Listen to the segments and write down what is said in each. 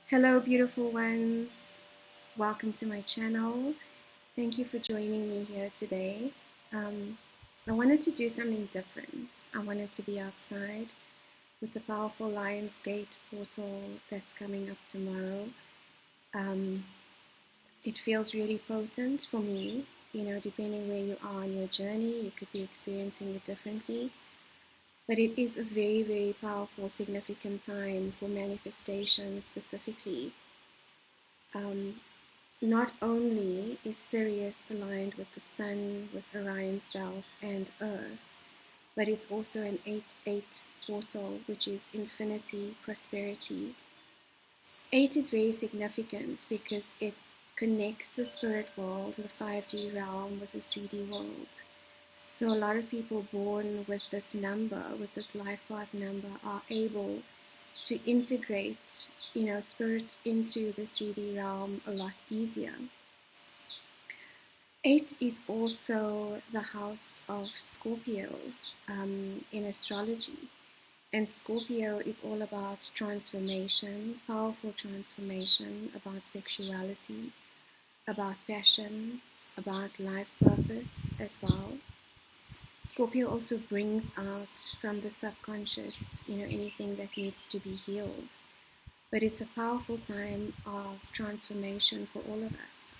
Hello, beautiful ones. Welcome to my channel. Thank you for joining me here today. I wanted to do something different. I wanted to be outside with the powerful Lionsgate portal that's coming up tomorrow. It feels really potent for me. Depending where you are on your journey, you could be experiencing it differently. But it is a very, very powerful, significant time for manifestation specifically. Not only is Sirius aligned with the Sun, with Orion's belt and Earth, but it's also an 8-8 portal, which is infinity, prosperity. 8 is very significant because it connects the spirit world, the 5D realm, with the 3D world. So a lot of people born with this number, with this life path number, are able to integrate, spirit into the 3D realm a lot easier. 8 is also the house of Scorpio in astrology. And Scorpio is all about transformation, powerful transformation, about sexuality, about passion, about life purpose as well. Scorpio also brings out from the subconscious, anything that needs to be healed. But it's a powerful time of transformation for all of us.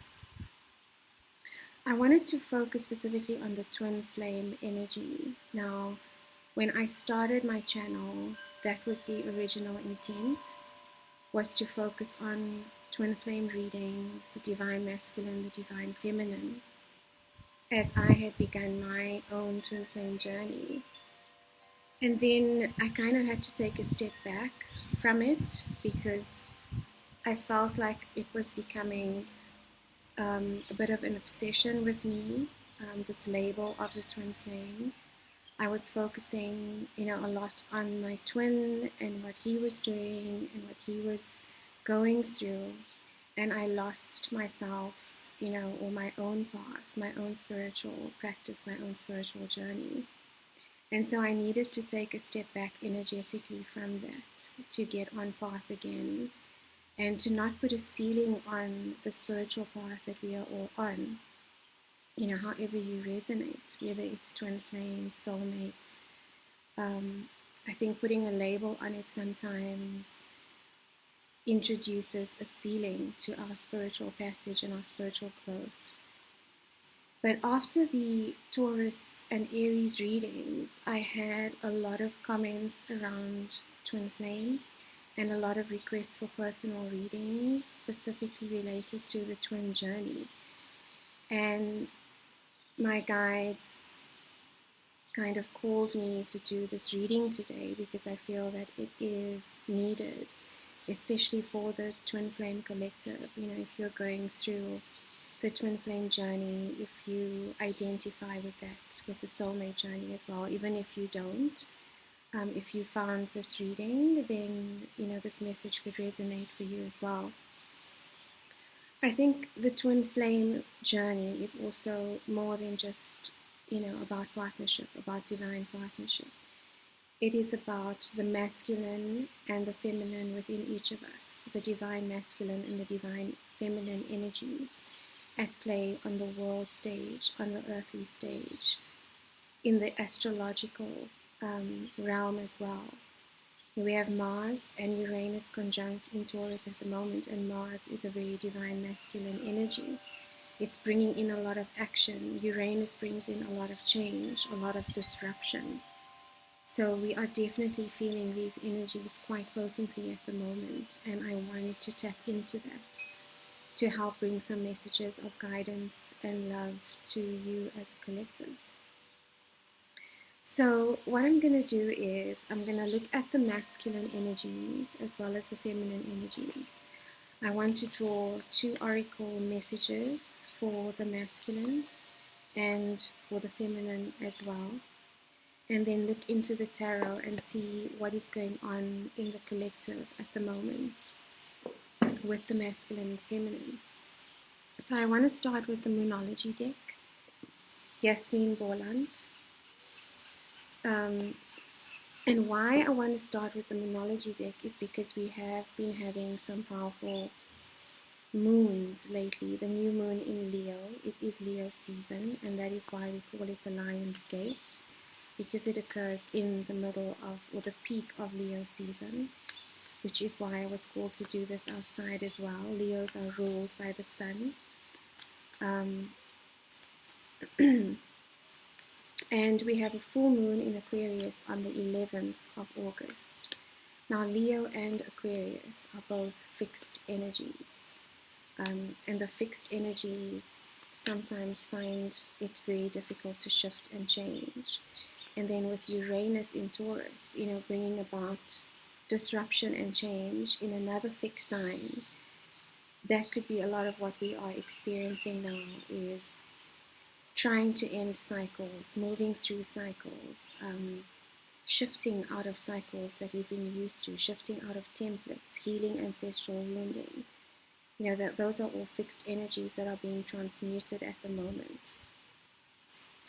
I wanted to focus specifically on the twin flame energy. Now, when I started my channel, that was the original intent, was to focus on twin flame readings, the divine masculine, the divine feminine, as I had begun my own twin flame journey. And then I kind of had to take a step back from it because I felt like it was becoming a bit of an obsession with me, this label of the twin flame. I was focusing, a lot on my twin and what he was doing and what he was going through. And I lost myself, or my own path, my own spiritual practice, my own spiritual journey. And so I needed to take a step back energetically from that to get on path again and to not put a ceiling on the spiritual path that we are all on. However you resonate, whether it's twin flame, soulmate. I think putting a label on it sometimes introduces a ceiling to our spiritual passage and our spiritual growth. But after the Taurus and Aries readings, I had a lot of comments around twin flame and a lot of requests for personal readings specifically related to the twin journey. And my guides kind of called me to do this reading today because I feel that it is needed, especially for the twin flame collective. If you're going through the twin flame journey, if you identify with that, with the soulmate journey as well, even if you don't, if you found this reading, then this message could resonate for you as well. I think the twin flame journey is also more than just about partnership, about divine partnership. It is about the masculine and the feminine within each of us, the divine masculine and the divine feminine energies at play on the world stage, on the earthly stage, in the astrological realm as well. We have Mars and Uranus conjunct in Taurus at the moment, and Mars is a very divine masculine energy. It's bringing in a lot of action. Uranus brings in a lot of change, a lot of disruption. So we are definitely feeling these energies quite potently at the moment, and I wanted to tap into that to help bring some messages of guidance and love to you as a collective. So what I'm going to do is I'm going to look at the masculine energies as well as the feminine energies. I want to draw 2 oracle messages for the masculine and for the feminine as well. And then look into the tarot and see what is going on in the collective at the moment with the masculine and feminine. So I want to start with the Moonology deck, Yasmin, Boland. And why I want to start with the Moonology deck is because we have been having some powerful moons lately. The new moon in Leo, it is Leo season, and that is why we call it the Lionsgate, because it occurs in the middle of, or the peak of Leo season, which is why I was called to do this outside as well. Leos are ruled by the sun. And we have a full moon in Aquarius on the 11th of August. Now, Leo and Aquarius are both fixed energies. And the fixed energies sometimes find it very difficult to shift and change. And then with Uranus in Taurus, bringing about disruption and change in another fixed sign, that could be a lot of what we are experiencing now, is trying to end cycles, moving through cycles, shifting out of cycles that we've been used to, shifting out of templates, healing ancestral wounding. Those are all fixed energies that are being transmuted at the moment.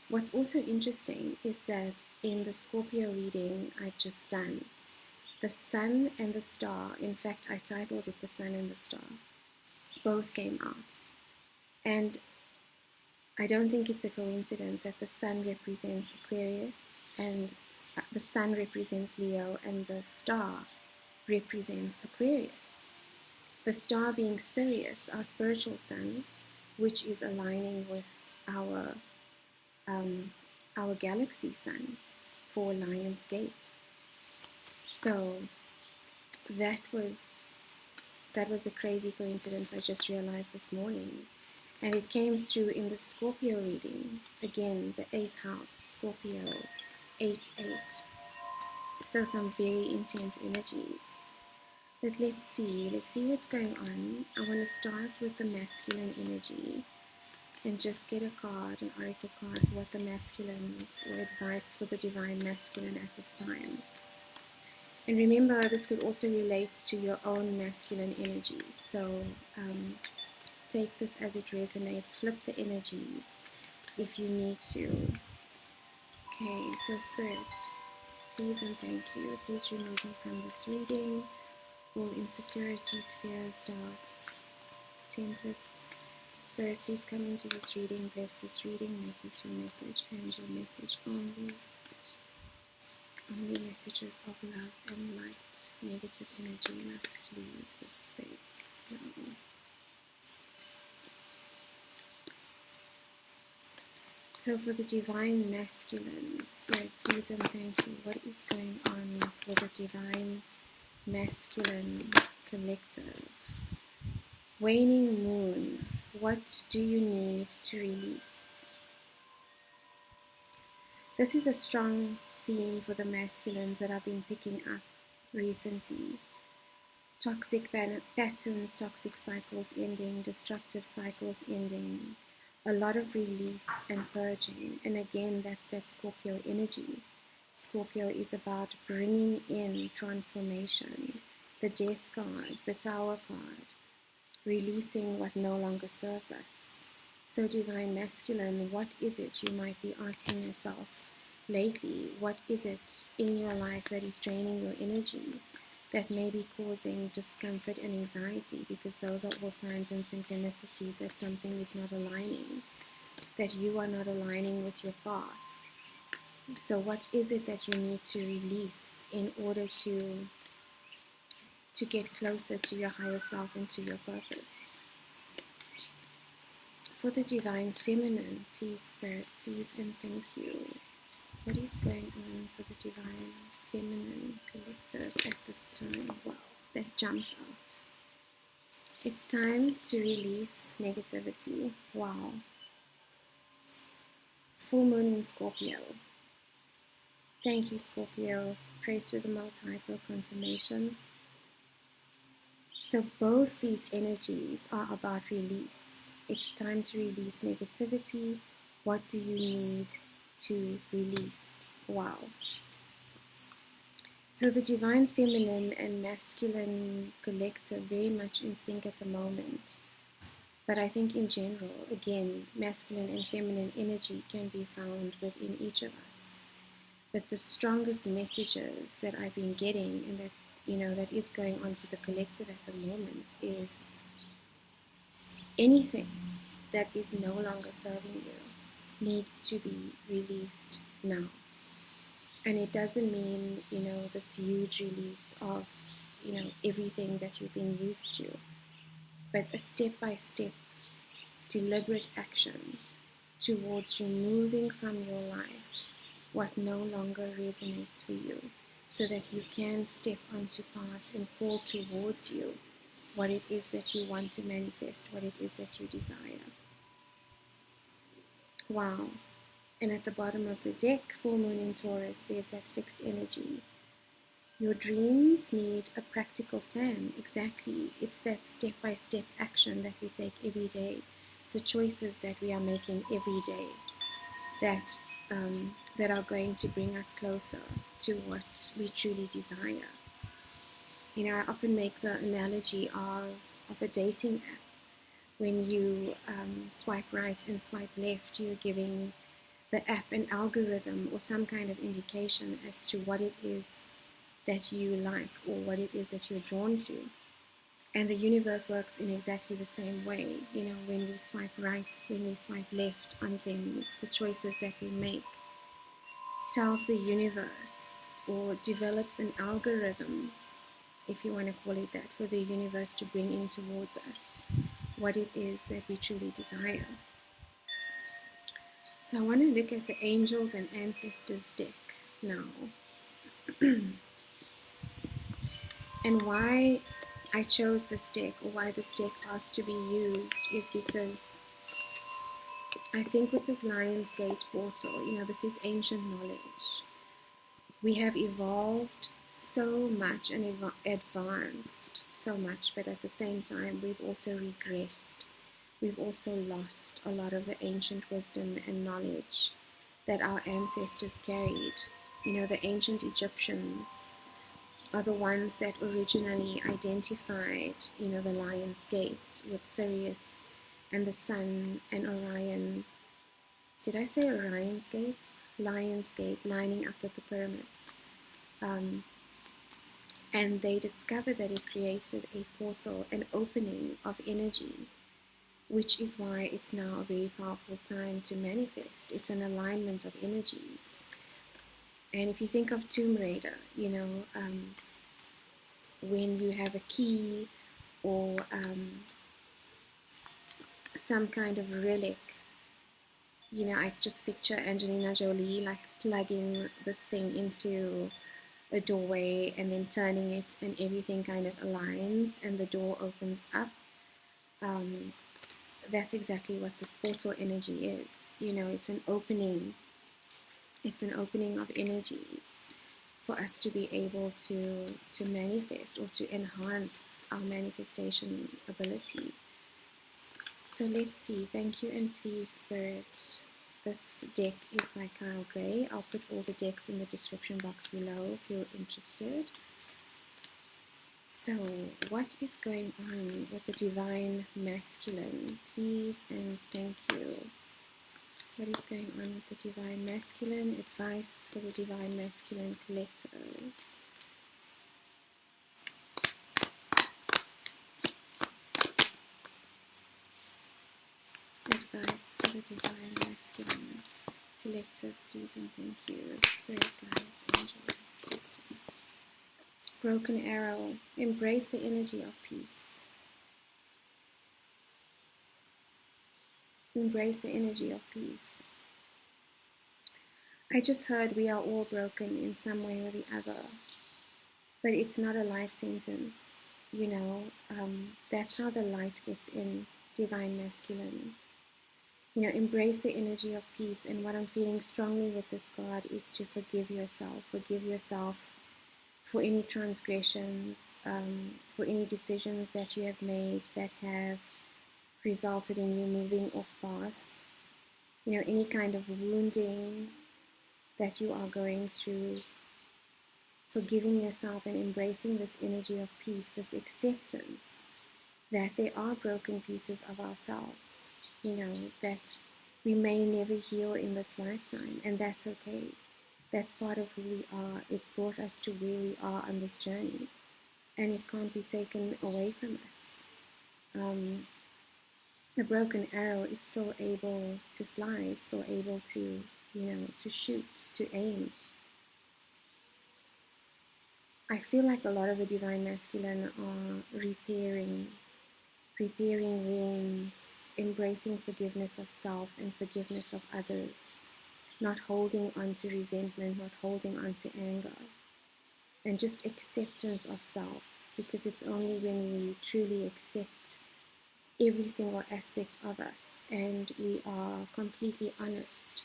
What's also interesting is that in the Scorpio reading I've just done, the sun and the star, in fact I titled it The Sun and the Star, both came out. And I don't think it's a coincidence that the sun represents Aquarius, and the sun represents Leo, and the star represents Aquarius. The star being Sirius, our spiritual sun, which is aligning with our galaxy sun for Lionsgate. So that was a crazy coincidence I just realized this morning. And it came through in the Scorpio reading, again, the 8th house, Scorpio, 8-8. So some very intense energies. But let's see what's going on. I want to start with the masculine energy and just get a card, an oracle card, for what the masculines, or advice for the divine masculine at this time. And remember, this could also relate to your own masculine energy. So take this as it resonates, flip the energies if you need to. Okay, so Spirit, please and thank you. Please remove me from this reading. All insecurities, fears, doubts, templates. Spirit, please come into this reading, bless this reading, make this your message and your message only. Only messages of love and light. Negative energy must leave this space now. So for the divine masculine, Spirit, please and thank you. What is going on for the divine masculine collective? Waning moon, what do you need to release? This is a strong theme for the masculines that I've been picking up recently. Toxic patterns, toxic cycles ending, destructive cycles ending. A lot of release and purging. And again, that's that Scorpio energy. Scorpio is about bringing in transformation. The Death card, the Tower card. Releasing what no longer serves us. So divine masculine, what is it you might be asking yourself lately? What is it in your life that is draining your energy, that may be causing discomfort and anxiety? Because those are all signs and synchronicities that something is not aligning, that you are not aligning with your path. So what is it that you need to release in order to get closer to your higher self and to your purpose? For the divine feminine, please Spirit, please and thank you. What is going on for the divine feminine collective at this time? Wow, that jumped out. It's time to release negativity. Wow. Full moon in Scorpio. Thank you, Scorpio. Praise to the Most High for confirmation. So both these energies are about release. It's time to release negativity. What do you need to release? Wow. So the divine feminine and masculine collective very much in sync at the moment. But I think in general, again, masculine and feminine energy can be found within each of us. But the strongest messages that I've been getting, and that, that is going on for the collective at the moment, is anything that is no longer serving you needs to be released now. And it doesn't mean, this huge release of, everything that you've been used to, but a step-by-step, deliberate action towards removing from your life what no longer resonates for you, so that you can step onto path and call towards you what it is that you want to manifest, what it is that you desire. Wow. And at the bottom of the deck, full moon in Taurus, there's that fixed energy. Your dreams need a practical plan. Exactly. It's that step-by-step action that we take every day, the choices that we are making every day that are going to bring us closer to what we truly desire. I often make the analogy of a dating app. When you swipe right and swipe left, you're giving the app an algorithm or some kind of indication as to what it is that you like or what it is that you're drawn to. And the universe works in exactly the same way. When we swipe right, when we swipe left on things, the choices that we make tells the universe, or develops an algorithm, if you want to call it that, for the universe to bring in towards us what it is that we truly desire. So I want to look at the Angels and Ancestors deck now. And why I chose this deck, or why this deck asked to be used, is because I think with this Lionsgate portal, this is ancient knowledge. We have evolved so much and advanced so much, but at the same time, we've also regressed. We've also lost a lot of the ancient wisdom and knowledge that our ancestors carried. The ancient Egyptians are the ones that originally identified, the Lion's Gate with Sirius and the Sun and Orion. Did I say Orion's Gate? Lion's Gate, lining up with the pyramids. And they discovered that it created a portal, an opening of energy, which is why it's now a very powerful time to manifest. It's an alignment of energies. And if you think of Tomb Raider, when you have a key or some kind of relic, I just picture Angelina Jolie like plugging this thing into a doorway and then turning it, and everything kind of aligns and the door opens up. That's exactly what this portal energy is. It's an opening. It's an opening of energies for us to be able to manifest, or to enhance our manifestation ability. So let's see. Thank you and please, Spirit. This deck is by Kyle Gray. I'll put all the decks in the description box below if you're interested. So, what is going on with the Divine Masculine? Please and thank you. What is going on with the Divine Masculine? Advice for the Divine Masculine collective. Advice for the Divine Masculine collective, please and thank you. Spirit guides, angels, assistants. Broken arrow. Embrace the energy of peace. Embrace the energy of peace. I just heard we are all broken in some way or the other, but it's not a life sentence. That's how the light gets in. Divine Masculine. Embrace the energy of peace. And what I'm feeling strongly with this card is to forgive yourself. Forgive yourself for any transgressions, for any decisions that you have made that have resulted in you moving off path. Any kind of wounding that you are going through. Forgiving yourself and embracing this energy of peace, this acceptance that there are broken pieces of ourselves, that we may never heal in this lifetime, and that's okay. That's part of who we are. It's brought us to where we are on this journey, and it can't be taken away from us. A broken arrow is still able to fly, is still able to, to shoot, to aim. I feel like a lot of the Divine Masculine are repairing wounds, embracing forgiveness of self and forgiveness of others, not holding on to resentment, not holding on to anger, and just acceptance of self, because it's only when we truly accept every single aspect of us and we are completely honest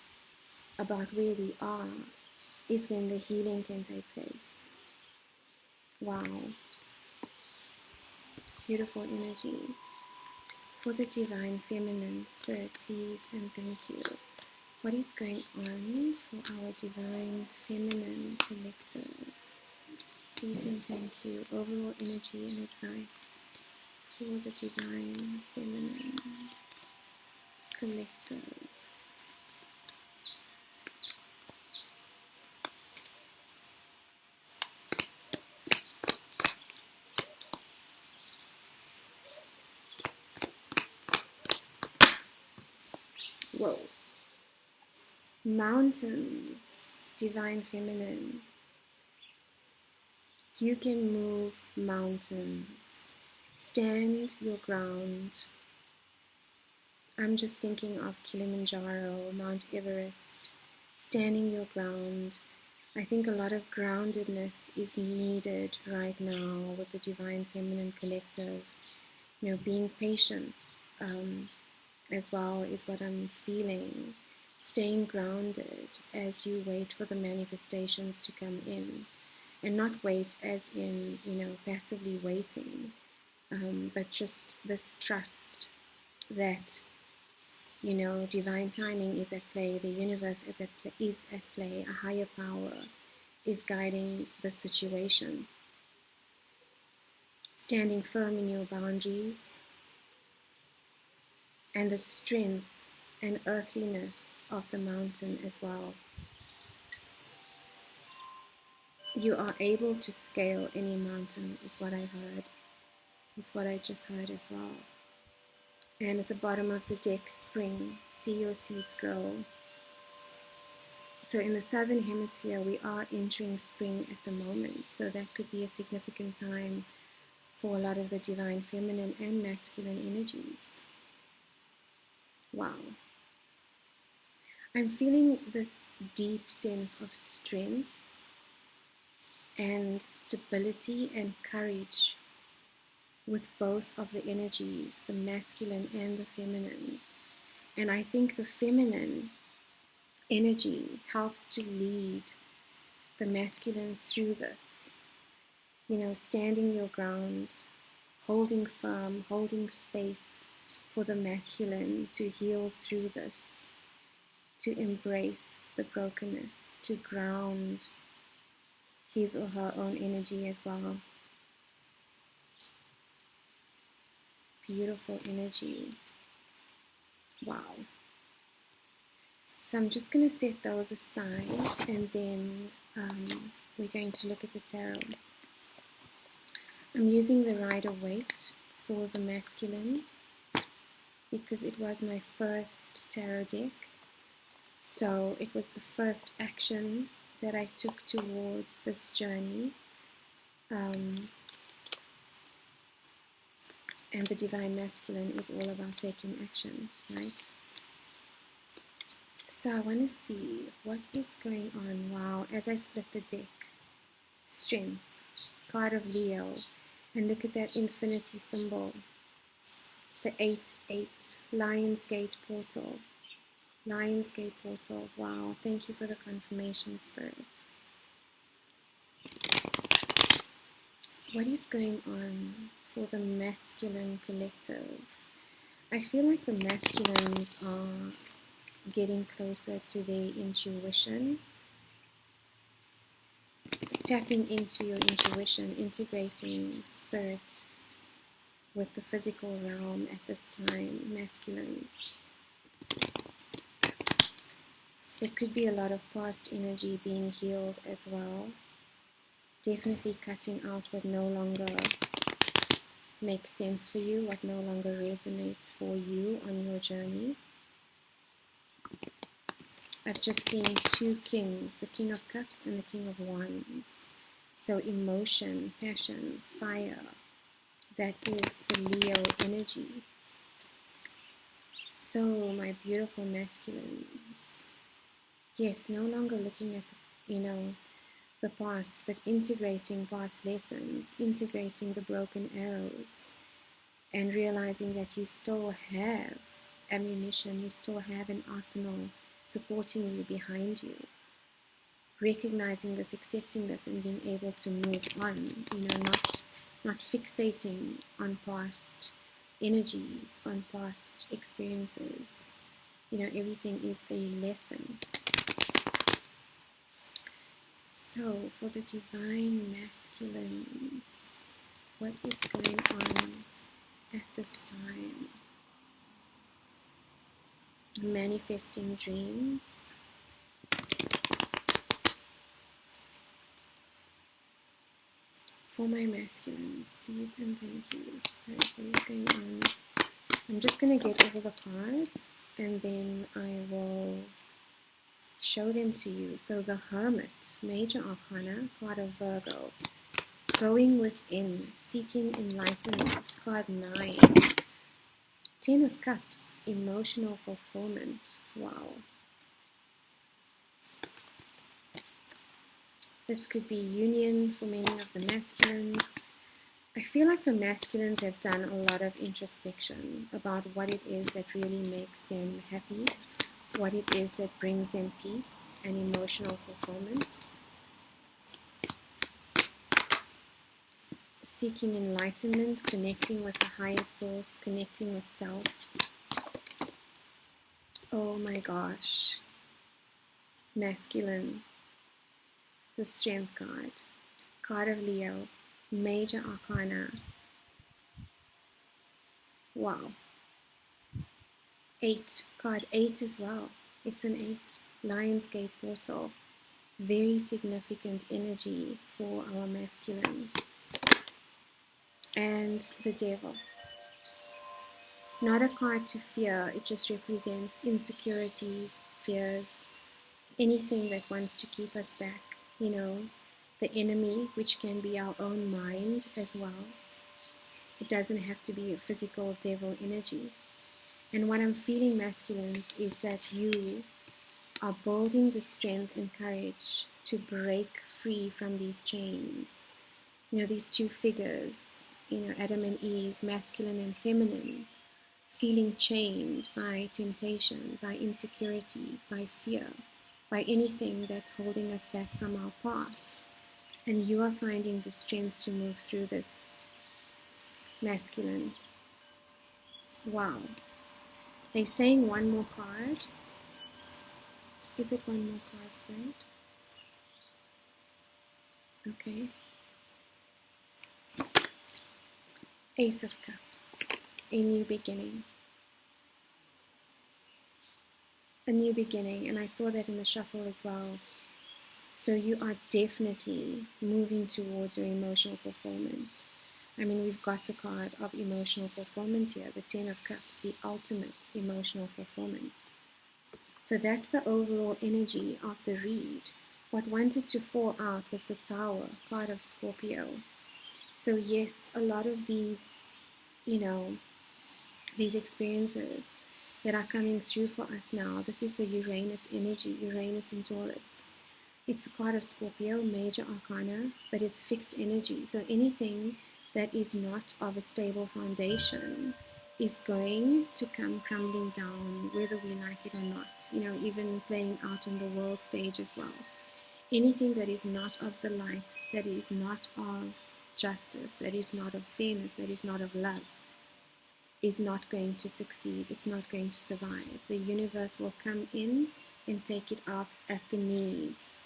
about where we are is when the healing can take place. Wow. Beautiful energy. For the Divine Feminine, Spirit, please and thank you. What is going on for our Divine Feminine Collective? Please and thank you. Overall energy and advice for the Divine Feminine Collective. Whoa. Mountains, Divine Feminine. You can move mountains. Stand your ground. I'm just thinking of Kilimanjaro, Mount Everest, standing your ground. I think a lot of groundedness is needed right now with the Divine Feminine Collective. Being patient as well is what I'm feeling. Staying grounded as you wait for the manifestations to come in. And not wait as in, passively waiting, but just this trust that, divine timing is at play, the universe is at play, a higher power is guiding the situation. Standing firm in your boundaries and the strength and earthliness of the mountain as well. You are able to scale any mountain, is what I heard, is what I just heard as well. And at the bottom of the deck, spring, see your seeds grow. So in the Southern Hemisphere, we are entering spring at the moment. So that could be a significant time for a lot of the Divine Feminine and Masculine energies. Wow. I'm feeling this deep sense of strength and stability and courage with both of the energies, the masculine and the feminine. And I think the feminine energy helps to lead the masculine through this. Standing your ground, holding firm, holding space for the masculine to heal through this, to embrace the brokenness, to ground his or her own energy as well. Beautiful energy. Wow. So I'm just going to set those aside and then we're going to look at the tarot. I'm using the Rider Waite for the masculine because it was my first tarot deck. So it was the first action that I took towards this journey. And the Divine Masculine is all about taking action, right? So I want to see what is going on. Wow, as I split the deck. Strength, card of Leo. And look at that infinity symbol. The 8-8, Lionsgate portal. Lionsgate portal. Wow, thank you for the confirmation, Spirit. What is going on for the masculine collective? I feel like the masculines are getting closer to their intuition, tapping into your intuition, integrating spirit with the physical realm at this time, masculines. There could be a lot of past energy being healed as well. Definitely cutting out what no longer makes sense for you, what no longer resonates for you on your journey. I've just seen two kings, the King of Cups and the King of Wands. So emotion, passion, fire, that is the Leo energy. So my beautiful masculines, yes, no longer looking at, the past, but integrating past lessons, integrating the broken arrows, and realizing that you still have ammunition, you still have an arsenal supporting you, behind you. Recognizing this, accepting this, and being able to move on, not fixating on past energies, on past experiences. Everything is a lesson. So, for the divine masculines, what is going on at this time? Manifesting dreams. For my masculines, please and thank you. Spirit, what is going on? I'm just going to get all the cards and then I will show them to you. So the Hermit, Major Arcana, card of Virgo. Going within, seeking enlightenment, card 9. 10 of Cups, emotional fulfillment. Wow. This could be union for many of the masculines. I feel like the masculines have done a lot of introspection about what it is that really makes them happy, what it is that brings them peace and emotional fulfillment. Seeking enlightenment, connecting with the higher source, connecting with self. Oh my gosh. Masculine. The Strength card. Card of Leo. Major Arcana. Wow. 8. Card 8 as well. It's an 8. Lionsgate portal. Very significant energy for our masculines. And the Devil. Not a card to fear. It just represents insecurities, fears, anything that wants to keep us back. The enemy, which can be our own mind as well. It doesn't have to be a physical devil energy. And what I'm feeling, masculines, is that you are building the strength and courage to break free from these chains. These two figures, Adam and Eve, masculine and feminine, feeling chained by temptation, by insecurity, by fear, by anything that's holding us back from our path. And you are finding the strength to move through this, masculine. Wow. They're saying one more card. Is it one more card, Spirit? Okay. Ace of Cups. A new beginning. A new beginning, and I saw that in the shuffle as well. So you are definitely moving towards your emotional fulfillment. We've got the card of emotional fulfillment here, the 10 of Cups, the ultimate emotional fulfillment. So that's the overall energy of the read. What wanted to fall out was the Tower, card of Scorpio. So yes, a lot of these, these experiences that are coming through for us now, this is the Uranus energy, Uranus in Taurus. It's a card of Scorpio, Major Arcana, but it's fixed energy. So anything that is not of a stable foundation is going to come crumbling down, whether we like it or not. Even playing out on the world stage as well. Anything that is not of the light, that is not of justice, that is not of fairness, that is not of love, is not going to succeed. It's not going to survive. The universe will come in and take it out at the knees.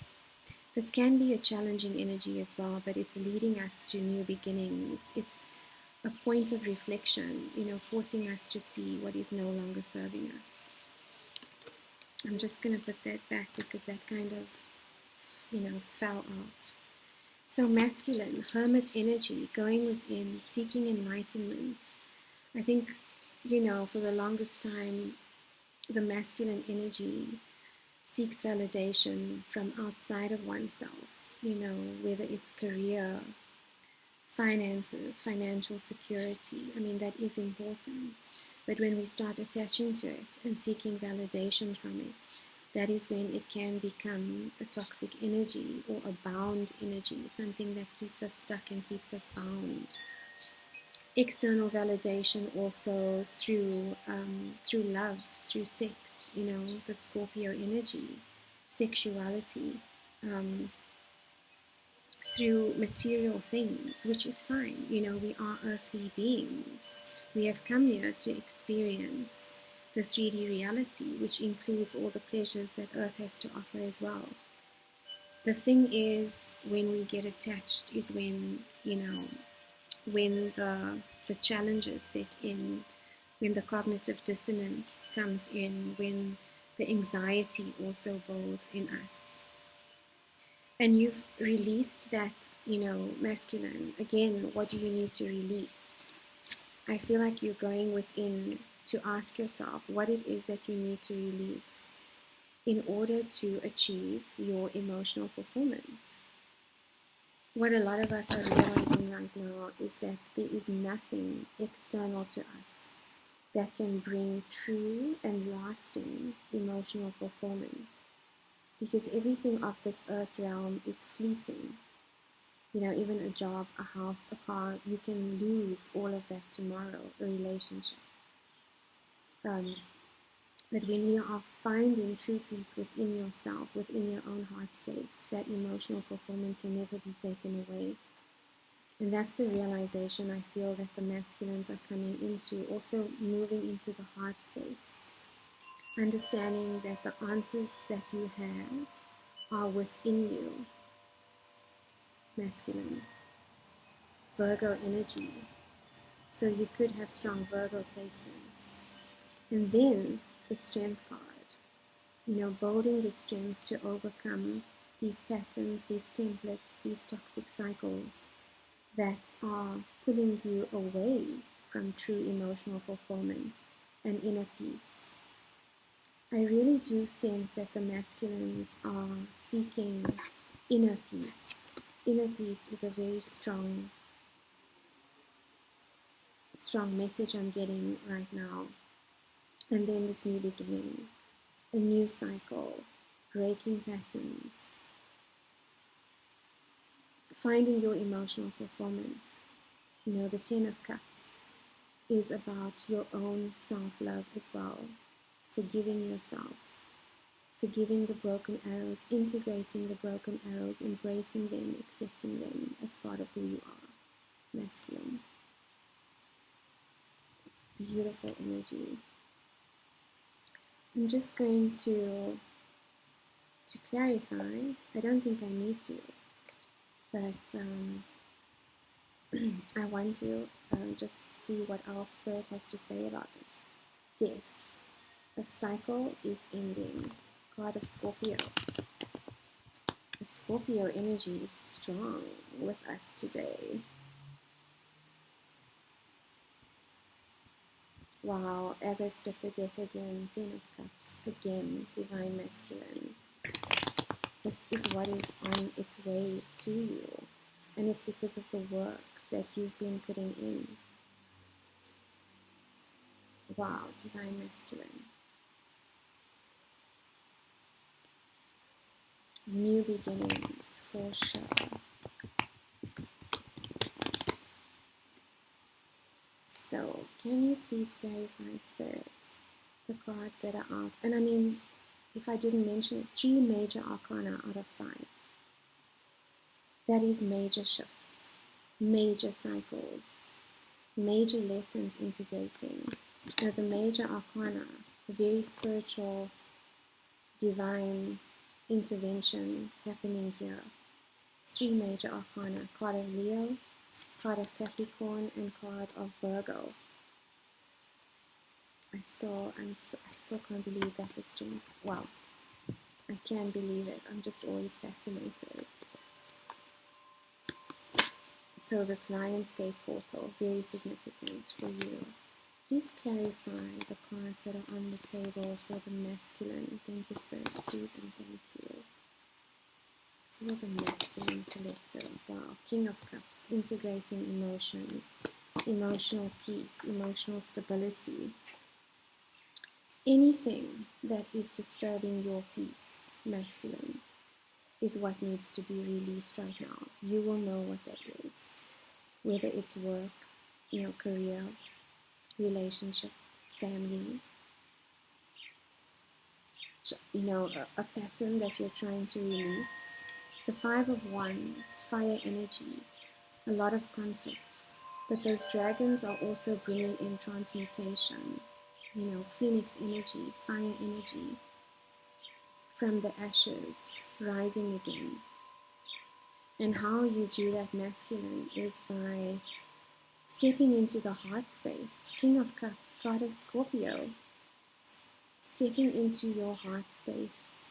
This can be a challenging energy as well, but it's leading us to new beginnings. It's a point of reflection, forcing us to see what is no longer serving us. I'm just going to put that back because that kind of, fell out. So masculine, hermit energy, going within, seeking enlightenment. I think, for the longest time, the masculine energy seeks validation from outside of oneself, whether it's career, finances, financial security. I mean, that is important. But when we start attaching to it and seeking validation from it, that is when it can become a toxic energy or a bound energy, something that keeps us stuck and keeps us bound. External validation also through love, through sex, the Scorpio energy, sexuality, through material things, which is fine. We are earthly beings. We have come here to experience the 3D reality, which includes all the pleasures that Earth has to offer as well. The thing is, when we get attached is when, when the challenges set in, when the cognitive dissonance comes in, when the anxiety also builds in us. And you've released that, masculine. Again, what do you need to release? I feel like you're going within to ask yourself what it is that you need to release in order to achieve your emotional fulfillment. What a lot of us are realizing right now is that there is nothing external to us that can bring true and lasting emotional fulfillment. Because everything of this earth realm is fleeting. Even a job, a house, a car, you can lose all of that tomorrow, a relationship. But when you are finding true peace within yourself, within your own heart space, that emotional fulfillment can never be taken away. And that's the realization I feel that the masculines are coming into, also moving into the heart space. Understanding that the answers that you have are within you. Masculine. Virgo energy. So you could have strong Virgo placements. And then the strength card. Building the strength to overcome these patterns, these templates, these toxic cycles that are pulling you away from true emotional fulfillment and inner peace. I really do sense that the masculines are seeking inner peace. Inner peace is a very strong message I'm getting right now. And then this new beginning, a new cycle, breaking patterns, finding your emotional fulfillment. The 10 of Cups is about your own self-love as well. Forgiving yourself, forgiving the broken arrows, integrating the broken arrows, embracing them, accepting them as part of who you are. Masculine. Beautiful energy. I'm just going to clarify. I don't think I need to, but I want to just see what else Spirit has to say about this. Death. A cycle is ending. God of Scorpio. The Scorpio energy is strong with us today. Wow, as I split the deck again, 10 of Cups, again, Divine Masculine. This is what is on its way to you, and it's because of the work that you've been putting in. Wow, Divine Masculine. New beginnings, for sure. So, can you please clarify, Spirit, the cards that are out? And I mean, if I didn't mention it, 3 major arcana out of 5. That is major shifts, major cycles, major lessons integrating. Now, the major arcana, a very spiritual, divine intervention happening here. 3 major arcana, card of Leo, card of Capricorn, and card of Virgo. I still can't believe that was true. Well, I can believe it. I'm just always fascinated. So this Lionsgate portal, very significant for you. Please clarify the cards that are on the table for the masculine. Thank you, Spirit, please, and thank you. For the masculine collective. Wow, King of Cups, integrating emotion, emotional peace, emotional stability. Anything that is disturbing your peace, masculine, is what needs to be released right now. You will know what that is. Whether it's work, career, relationship, family, a pattern that you're trying to release. The Five of Wands, fire energy, a lot of conflict. But those dragons are also bringing in transmutation, phoenix energy, fire energy, from the ashes, rising again. And how you do that, masculine, is by stepping into the heart space. King of Cups, card of Scorpio. Stepping into your heart space,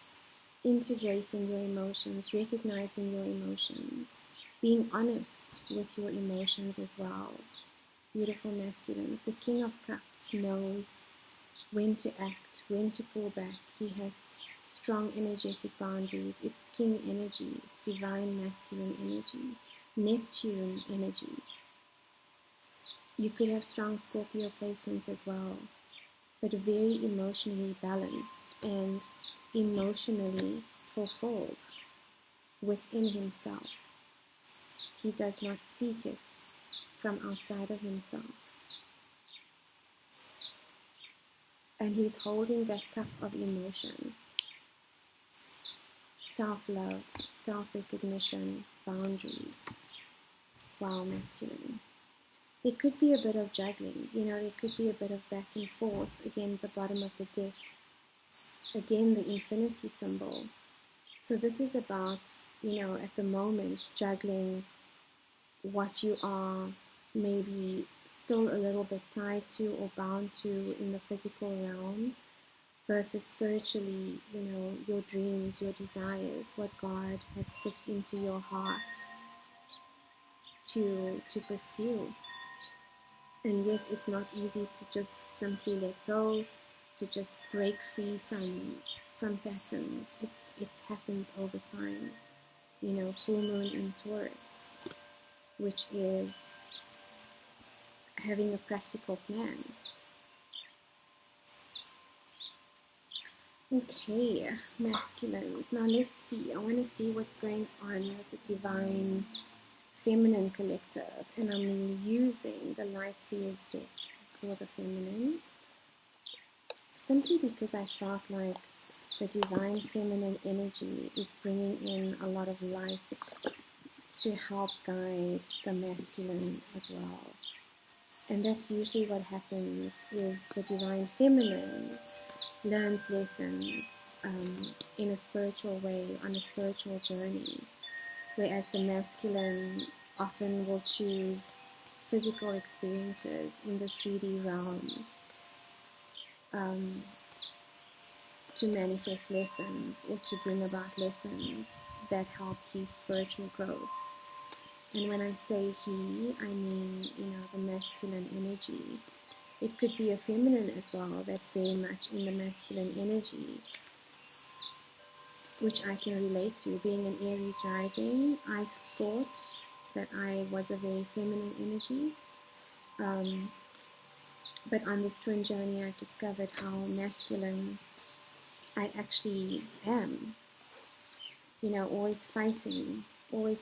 integrating your emotions, recognizing your emotions, being honest with your emotions as well. Beautiful masculines. The King of Cups knows when to act, when to pull back. He has strong energetic boundaries. It's king energy. It's divine masculine energy. Neptune energy. You could have strong Scorpio placements as well, but very emotionally balanced and emotionally fulfilled within himself. He does not seek it from outside of himself. And he's holding that cup of emotion. Self-love, self-recognition, boundaries. Wow, masculine. There could be a bit of juggling, there could be a bit of back and forth. Again, the bottom of the deck. Again, the infinity symbol. So this is about, at the moment, juggling what you are maybe still a little bit tied to or bound to in the physical realm versus spiritually, your dreams, your desires, what God has put into your heart to pursue. And yes, it's not easy to just simply let go, to just break free from patterns. It happens over time. Full moon in Taurus, which is having a practical plan. Okay, masculines. Now let's see. I want to see what's going on with the divine feminine collective, and I'm using the Light Seers deck for the feminine simply because I felt like the divine feminine energy is bringing in a lot of light to help guide the masculine as well. And that's usually what happens, is the divine feminine learns lessons in a spiritual way, on a spiritual journey, whereas the masculine often will choose physical experiences in the 3D realm to manifest lessons or to bring about lessons that help his spiritual growth. And when I say he, I mean, the masculine energy. It could be a feminine as well that's very much in the masculine energy, which I can relate to. Being an Aries rising, I thought that I was a very feminine energy. But on this twin journey, I've discovered how masculine I actually am. Always fighting for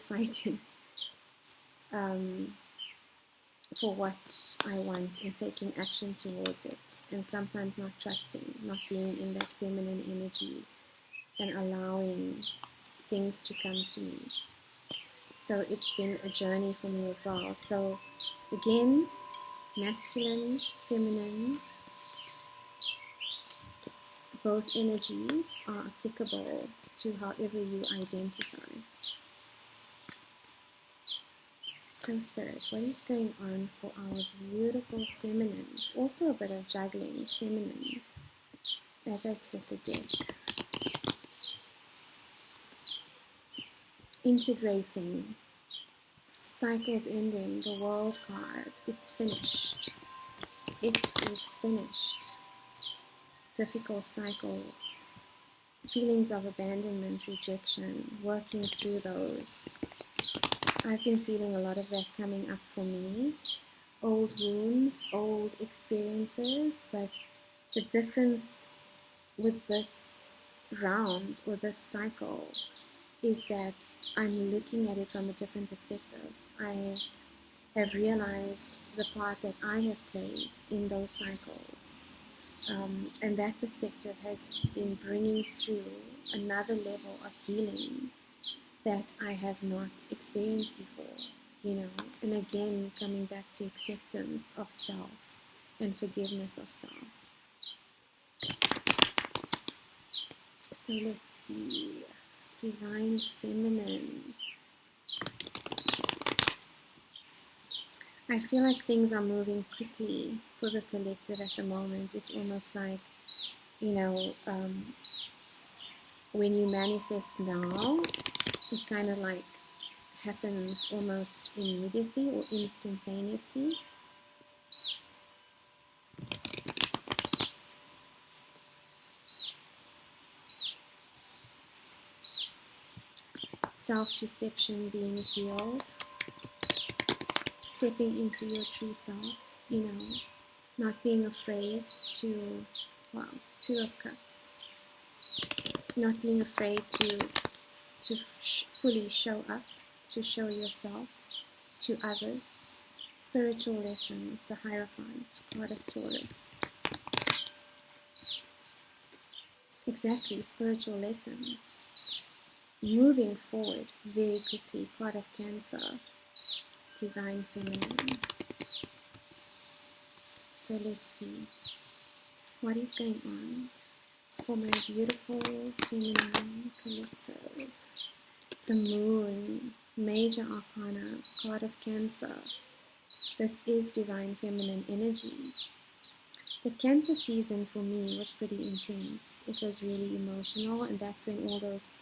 what I want and taking action towards it, and sometimes not trusting, not being in that feminine energy and allowing things to come to me. So it's been a journey for me as well. So again, masculine, feminine, both energies are applicable to however you identify. So Spirit, what is going on for our beautiful feminines? Also a bit of juggling, feminine, as I split the deck. Integrating, cycles ending, the World card, it's finished. It is finished. Difficult cycles, feelings of abandonment, rejection, working through those. I've been feeling a lot of that coming up for me. Old wounds, old experiences, but the difference with this round or this cycle is that I'm looking at it from a different perspective. I have realized the part that I have played in those cycles. And that perspective has been bringing through another level of healing that I have not experienced before, you know, and again, coming back to acceptance of self and forgiveness of self. So let's see, Divine Feminine. I feel like things are moving quickly for the collective at the moment. It's almost like, you know, when you manifest now, it kind of like happens almost immediately or instantaneously. Self-deception being healed. Stepping into your true self, you know, not being afraid to, wow, Two of Cups. Not being afraid to fully show up, to show yourself to others. Spiritual lessons, the Hierophant, card of Taurus. Exactly, spiritual lessons. Moving forward very quickly, card of Cancer, Divine Feminine. So let's see what is going on for my beautiful feminine collective. The Moon, Major Arcana, card of Cancer. This is Divine Feminine energy. The Cancer season for me was pretty intense. It was really emotional, and that's when all those,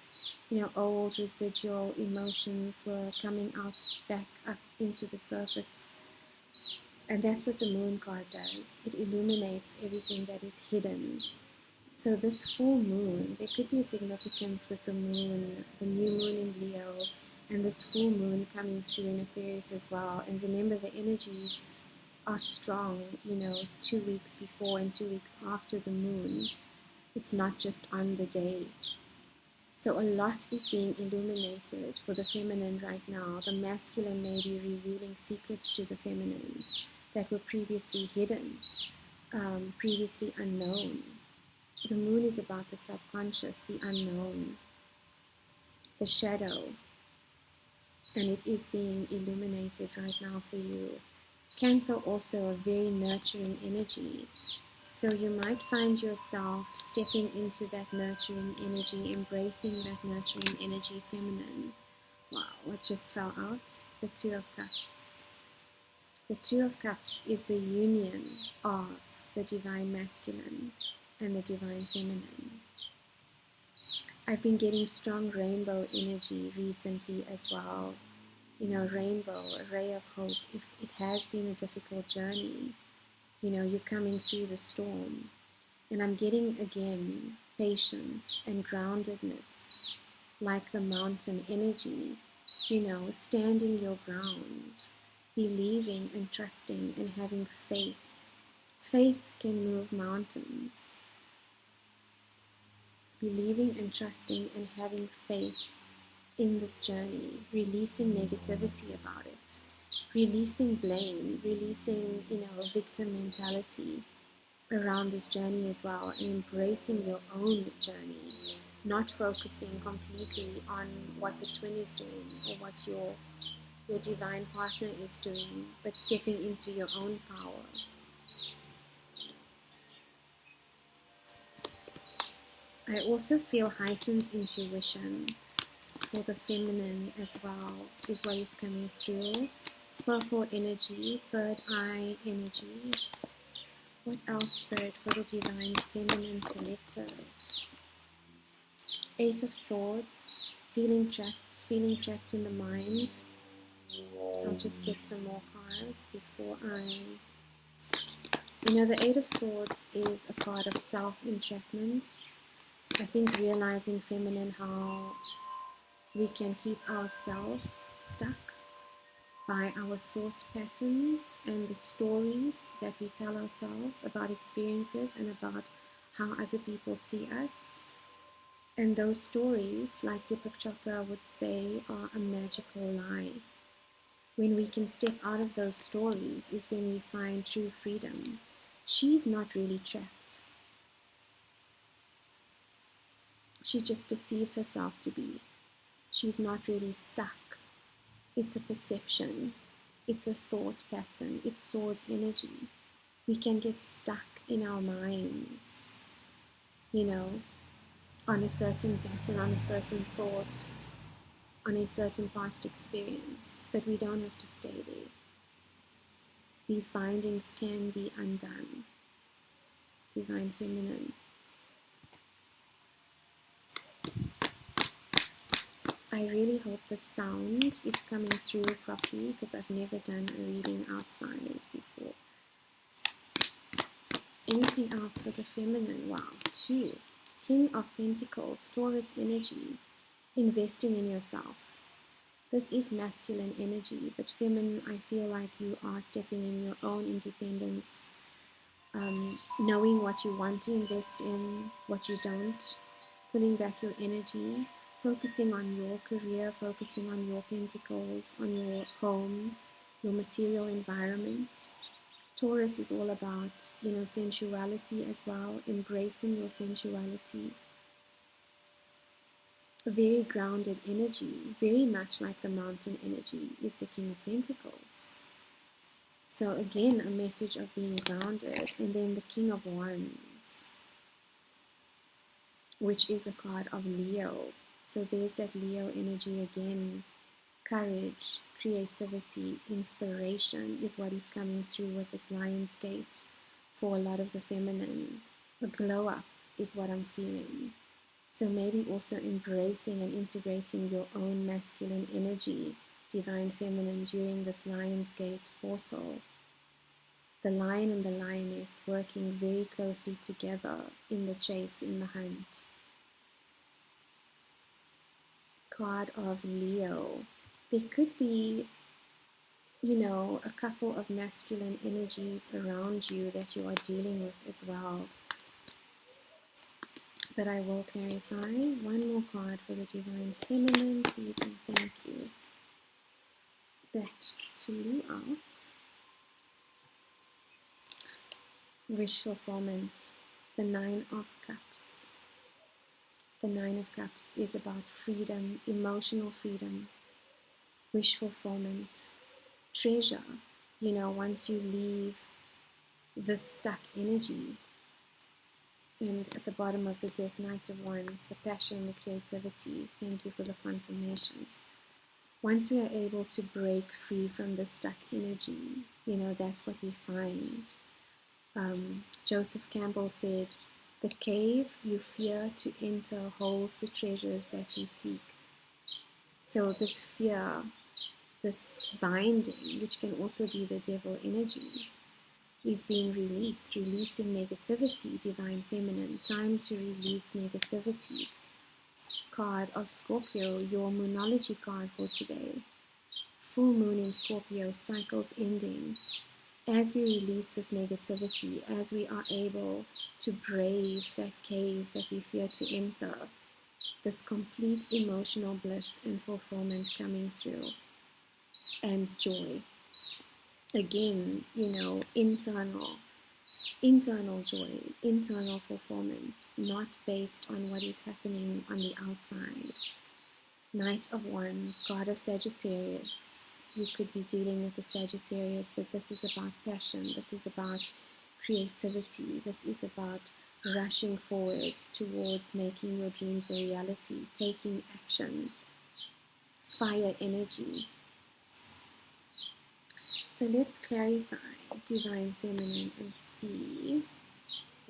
you know, old residual emotions were coming out, back up into the surface. And that's what the Moon card does. It illuminates everything that is hidden. So this full moon, there could be a significance with the moon, the new moon in Leo, and this full moon coming through in Aquarius as well. And remember, the energies are strong, you know, 2 weeks before and 2 weeks after the moon. It's not just on the day. So a lot is being illuminated for the feminine right now. The masculine may be revealing secrets to the feminine that were previously hidden, previously unknown. The moon is about the subconscious, the unknown, the shadow, and it is being illuminated right now for you. Cancer also a very nurturing energy. So you might find yourself stepping into that nurturing energy, embracing that nurturing energy, feminine. Wow, what just fell out? The Two of Cups. The Two of Cups is the union of the divine masculine and the divine feminine. I've been getting strong rainbow energy recently as well. You know, rainbow, a ray of hope. If it has been a difficult journey, you know, you're coming through the storm. And I'm getting, again, patience and groundedness, like the mountain energy, you know, standing your ground, believing and trusting and having faith. Faith can move mountains. Believing and trusting and having faith in this journey, releasing negativity about it, releasing blame, releasing, you know, a victim mentality around this journey as well, and embracing your own journey, not focusing completely on what the twin is doing or what your divine partner is doing, but stepping into your own power. I also feel heightened intuition for the feminine as well, is what is coming through. Purple energy, third eye energy. What else, Spirit, for the Divine Feminine Collective? Eight of Swords, feeling trapped in the mind. I'll just get some more cards before the Eight of Swords is a card of self-entrapment. I think realizing, feminine, how we can keep ourselves stuck by our thought patterns and the stories that we tell ourselves about experiences and about how other people see us. And those stories, like Deepak Chopra would say, are a magical lie. When we can step out of those stories is when we find true freedom. She's not really trapped. She just perceives herself to be. She's not really stuck. It's a perception. It's a thought pattern. It's swords energy. We can get stuck in our minds, on a certain pattern, on a certain thought, on a certain past experience, but we don't have to stay there. These bindings can be undone. Divine Feminine. I really hope the sound is coming through properly because I've never done a reading outside before. Anything else for the feminine? Wow, 2. King of Pentacles, Taurus energy, investing in yourself. This is masculine energy, but feminine, I feel like you are stepping in your own independence, knowing what you want to invest in, what you don't, pulling back your energy, focusing on your career, focusing on your pentacles, on your home, your material environment. Taurus is all about, sensuality as well, embracing your sensuality. A very grounded energy, very much like the mountain energy, is the King of Pentacles. So again, a message of being grounded. And then the King of Wands, which is a card of Leo. So there's that Leo energy again. Courage, creativity, inspiration is what is coming through with this Lionsgate for a lot of the feminine. A glow up is what I'm feeling. So maybe also embracing and integrating your own masculine energy, Divine Feminine, during this Lionsgate portal. The lion and the lioness working very closely together in the chase, in the hunt. Card of Leo. There could be, a couple of masculine energies around you that you are dealing with as well. But I will clarify. One more card for the Divine Feminine, please and thank you. That flew out. Wish fulfillment. The Nine of Cups. The Nine of Cups is about freedom, emotional freedom, wish fulfillment, treasure. Once you leave this stuck energy. And at the bottom of the deck, Knight of Wands, the passion, the creativity. Thank you for the confirmation. Once we are able to break free from this stuck energy, that's what we find. Joseph Campbell said, "The cave you fear to enter holds the treasures that you seek." So this fear, this binding, which can also be the devil energy, is being released, releasing negativity, Divine Feminine. Time to release negativity. Card of Scorpio, your Moonology card for today. Full moon in Scorpio, cycles ending. As we release this negativity, as we are able to brave that cave that we fear to enter, this complete emotional bliss and fulfillment coming through, and joy. Again, internal joy, internal fulfillment, not based on what is happening on the outside. Knight of Wands, card of Sagittarius. You could be dealing with the Sagittarius, but this is about passion. This is about creativity. This is about rushing forward towards making your dreams a reality, taking action. Fire energy. So let's clarify Divine Feminine and see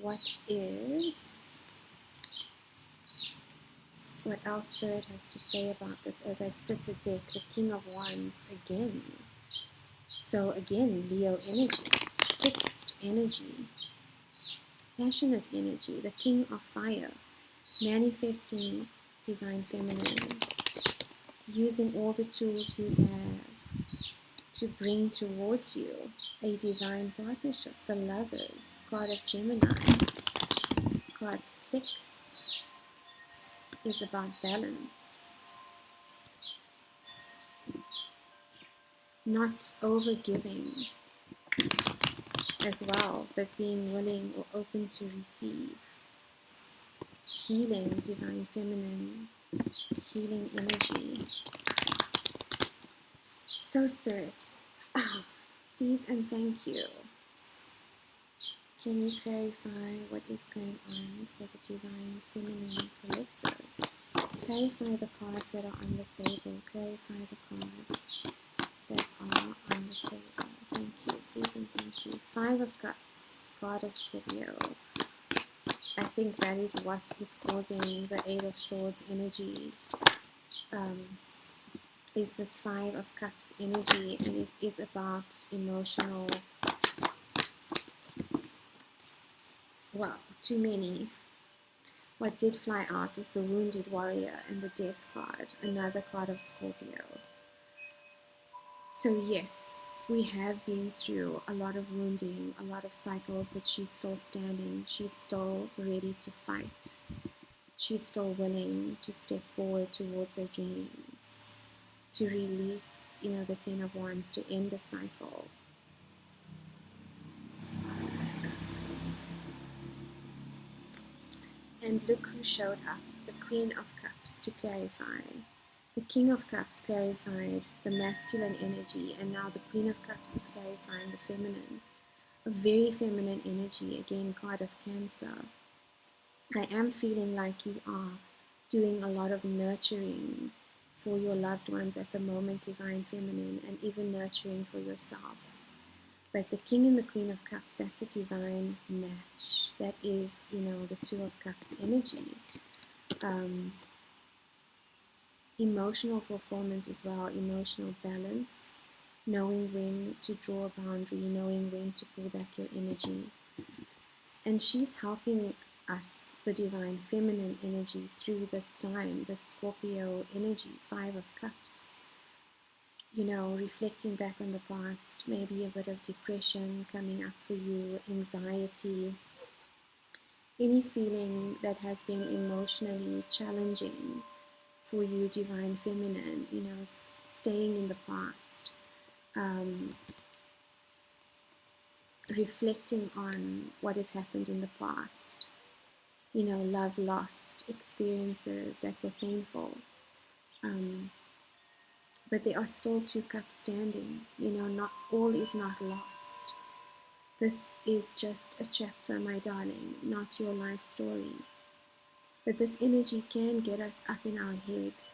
what else Spirit has to say about this as I split the deck. The King of Wands again. So again, Leo energy, fixed energy, passionate energy, the King of Fire, manifesting Divine Feminine, using all the tools you have to bring towards you a divine partnership. The Lovers, card of Gemini, card 6 is about balance, not overgiving as well, but being willing or open to receive. Healing, Divine Feminine, healing energy. So Spirit, please and thank you. Can you clarify what is going on for the Divine Feminine Collective? Clarify the cards that are on the table. Clarify the cards that are on the table. Thank you, please and thank you. 5 of Cups, card of Scorpio. I think that is what is causing the 8 of Swords energy. Is this 5 of Cups energy, and it is about emotional, well, too many. What did fly out is the Wounded Warrior and the Death card, another card of Scorpio. So yes, we have been through a lot of wounding, a lot of cycles, but she's still standing. She's still ready to fight. She's still willing to step forward towards her dreams, to release, the 10 of Wands, to end a cycle. And look who showed up, the Queen of Cups, to clarify. The King of Cups clarified the masculine energy, and now the Queen of Cups is clarifying the feminine. A very feminine energy, again, card of Cancer. I am feeling like you are doing a lot of nurturing for your loved ones at the moment, Divine Feminine, and even nurturing for yourself. But the King and the Queen of Cups, that's a divine match. That is, the 2 of Cups energy. Emotional fulfillment as well, emotional balance, knowing when to draw a boundary, knowing when to pull back your energy. And she's helping us, the Divine Feminine energy, through this time, the Scorpio energy, 5 of Cups. Reflecting back on the past, maybe a bit of depression coming up for you, anxiety, any feeling that has been emotionally challenging for you, Divine Feminine, staying in the past, reflecting on what has happened in the past, love lost, experiences that were painful. But there are still 2 cups standing. Not all is not lost. This is just a chapter, my darling, not your life story. But this energy can get us up in our head,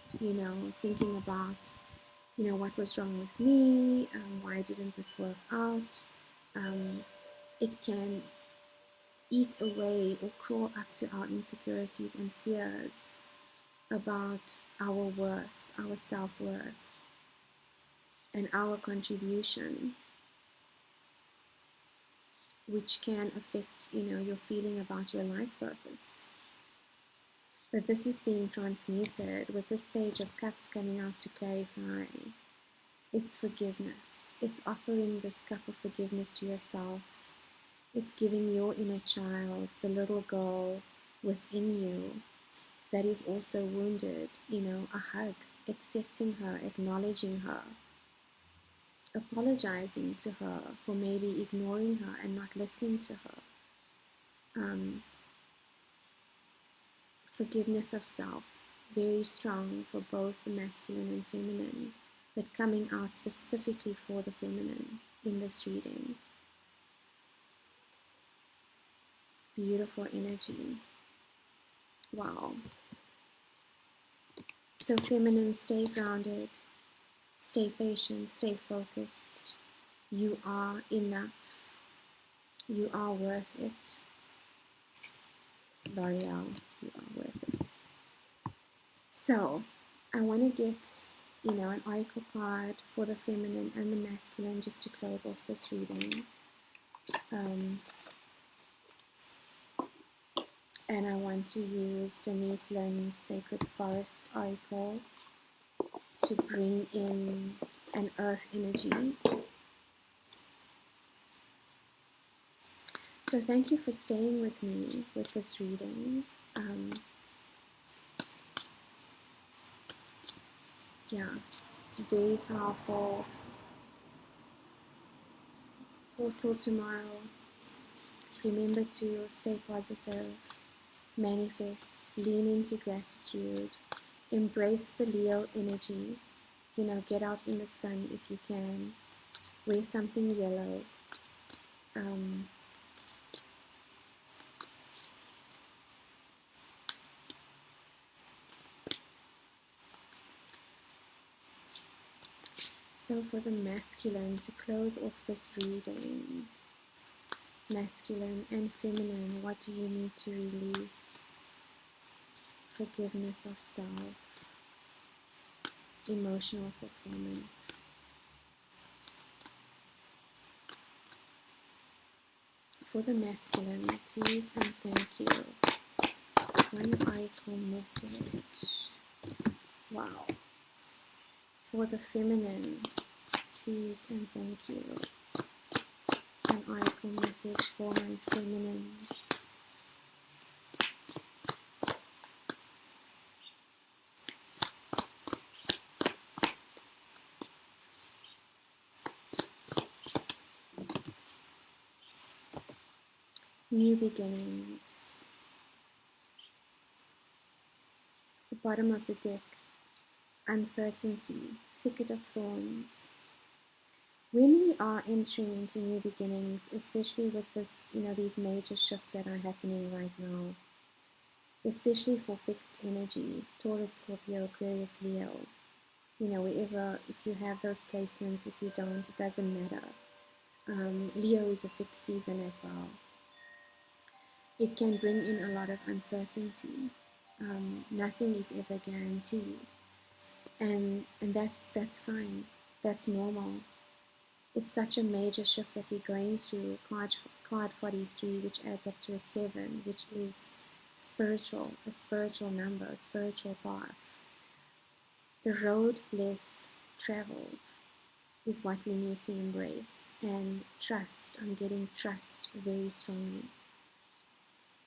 thinking about, what was wrong with me? Why didn't this work out? It can eat away or crawl up to our insecurities and fears about our worth, our self-worth, and our contribution, which can affect, your feeling about your life purpose. But this is being transmuted with this Page of Cups coming out to clarify. It's forgiveness. It's offering this cup of forgiveness to yourself. It's giving your inner child, the little girl within you that is also wounded, a hug, accepting her, acknowledging her, apologizing to her for maybe ignoring her and not listening to her. Forgiveness of self, very strong for both the masculine and feminine, but coming out specifically for the feminine in this reading. Beautiful energy. Wow. So feminine, stay grounded, stay patient, stay focused. You are enough. You are worth it. L'Oreal, you are worth it. So, I want to get, an oracle card for the feminine and the masculine just to close off this reading. And I want to use Denise Linn's Sacred Forest oracle to bring in an earth energy. So thank you for staying with me with this reading. Yeah, very powerful. Portal tomorrow. Remember to stay positive, manifest, lean into gratitude, embrace the Leo energy. Get out in the sun if you can. Wear something yellow. So for the masculine, to close off this reading, masculine and feminine, what do you need to release? Forgiveness of self, emotional fulfillment. For the masculine, please and thank you. One oracle message. Wow. For the feminine, please and thank you. An oracle message for my feminines. New beginnings. The bottom of the deck. Uncertainty. Thicket of thorns. When we are entering into new beginnings, especially with this, these major shifts that are happening right now, especially for fixed energy, Taurus, Scorpio, Aquarius, Leo, wherever, if you have those placements, if you don't, it doesn't matter. Leo is a fixed season as well. It can bring in a lot of uncertainty. Nothing is ever guaranteed. And that's fine. That's normal. It's such a major shift that we're going through. Card 43, which adds up to a 7, which is spiritual, a spiritual number, a spiritual path. The road less traveled is what we need to embrace. And trust, I'm getting trust very strongly.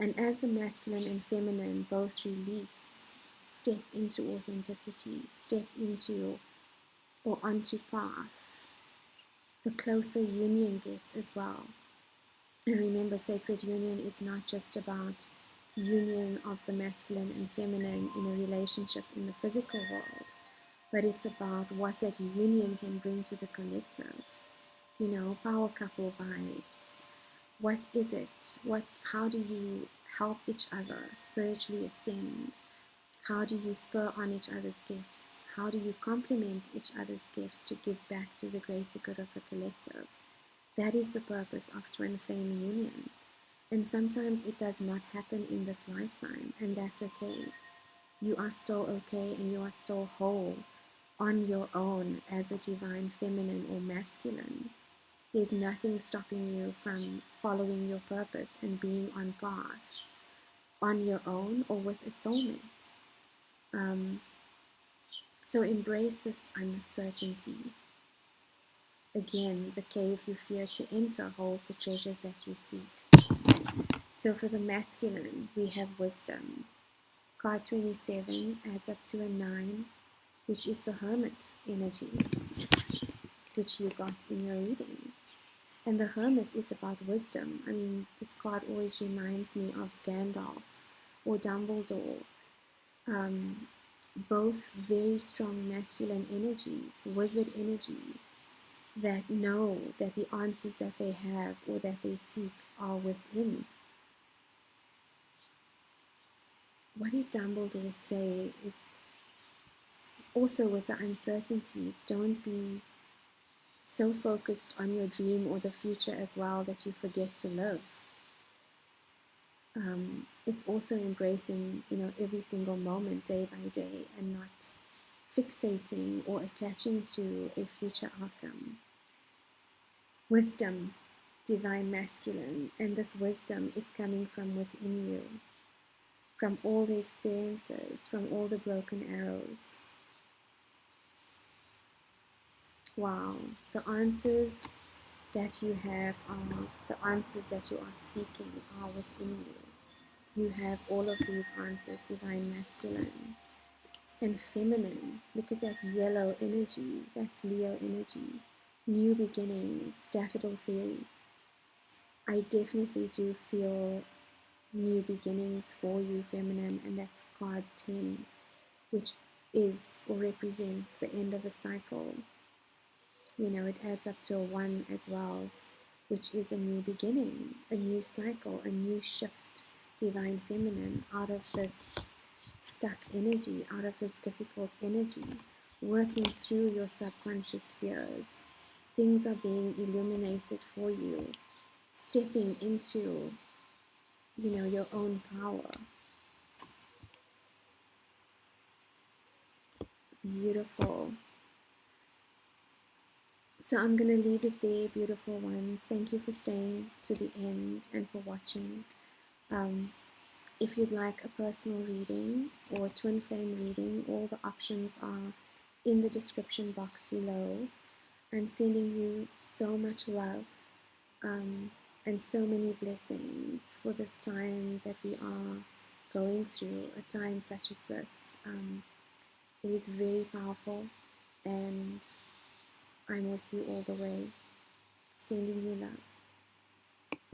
And as the masculine and feminine both release, step into authenticity, step into or onto path, the closer union gets as well. And remember, sacred union is not just about union of the masculine and feminine in a relationship in the physical world, but it's about what that union can bring to the collective. Power couple vibes. What is it? How do you help each other spiritually ascend? How do you spur on each other's gifts? How do you complement each other's gifts to give back to the greater good of the collective? That is the purpose of twin flame union. And sometimes it does not happen in this lifetime, and that's okay. You are still okay, and you are still whole on your own as a divine feminine or masculine. There's nothing stopping you from following your purpose and being on path on your own or with a soulmate. So embrace this uncertainty. Again, the cave you fear to enter holds the treasures that you seek. So for the masculine, we have wisdom. Card 27 adds up to a 9, which is the hermit energy, which you got in your readings. And the hermit is about wisdom. I mean, this card always reminds me of Gandalf or Dumbledore. Both very strong masculine energies, wizard energy, that know that the answers that they have or that they seek are within. What did Dumbledore say is also with the uncertainties, don't be so focused on your dream or the future as well that you forget to live. It's also embracing, every single moment, day by day, and not fixating or attaching to a future outcome. Wisdom, divine masculine, and this wisdom is coming from within you, from all the experiences, from all the broken arrows. Wow, the answers that you have are the answers that you are seeking are within you. You have all of these answers, divine masculine and feminine. Look at that yellow energy, that's Leo energy. New beginnings, daffodil fairy. I definitely do feel new beginnings for you, feminine, and that's card 10, which is or represents the end of a cycle. It adds up to a 1 as well, which is a new beginning, a new cycle, a new shift, divine feminine, out of this stuck energy, out of this difficult energy, working through your subconscious fears. Things are being illuminated for you, stepping into, your own power. Beautiful. So I'm going to leave it there, beautiful ones. Thank you for staying to the end and for watching. If you'd like a personal reading or a twin flame reading, all the options are in the description box below. I'm sending you so much love and so many blessings for this time that we are going through, a time such as this. It is very powerful, and I'm with you all the way. Sending you love.